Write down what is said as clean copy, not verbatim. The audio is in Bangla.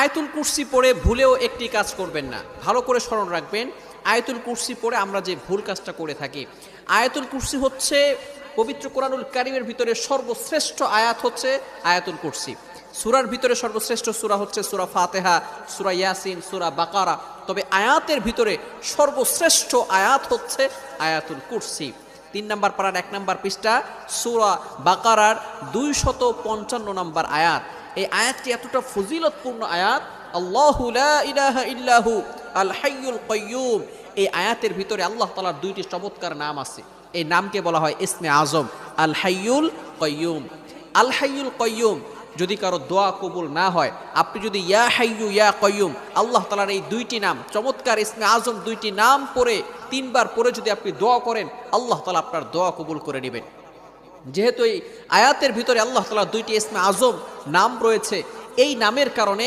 আয়াতুল কুরসি পড়ে ভুলেও একটি কাজ করবেন না, ভালো করে স্মরণ রাখবেন। আয়াতুল কুরসি পড়ে আমরা যে ভুল কাজটা করে থাকি, আয়াতুল কুরসি হচ্ছে পবিত্র কোরআনুল কারীমের ভিতরে সর্বশ্রেষ্ঠ আয়াত হচ্ছে আয়াতুল কুরসি। সূরার ভিতরে সর্বশ্রেষ্ঠ সূরা হচ্ছে সূরা ফাতিহা, সূরা ইয়াসিন, সূরা বাকারা। তবে আয়াতের ভিতরে সর্বশ্রেষ্ঠ আয়াত হচ্ছে আয়াতুল কুরসি। 3 নম্বর পারার 1 নম্বর পৃষ্ঠা সূরা বাকারার 255 নম্বর আয়াত। এই আয়াতটি এতটা ফজিলতপূর্ণ আয়াত। আল্লাহু লা ইলাহা ইল্লাহু আল হাইয়ুল কাইয়্যুম। এই আয়াতের ভিতরে আল্লাহ তাআলার 2টি চমৎকার নাম আছে। এই নামকে বলা হয় ইসমে আজম, আল হাইয়ুল কাইয়্যুম। আল হাইয়ুল কাইয়্যুম যদি কারো দোয়া কবুল না হয়, আপনি যদি ইয়া হাইয়ু ইয়া কাইয়্যুম আল্লাহ তাআলার এই 2টি নাম চমৎকার ইসমে আজম 2টি নাম পড়ে 3 বার পড়ে যদি আপনি দোয়া করেন, আল্লাহ তাআলা আপনার দোয়া কবুল করে নেবেন। যেহেতু এই আয়াতের ভিতরে আল্লাহ তাআলার 2টি ইসমে আজম নাম রয়েছে, এই নামের কারণে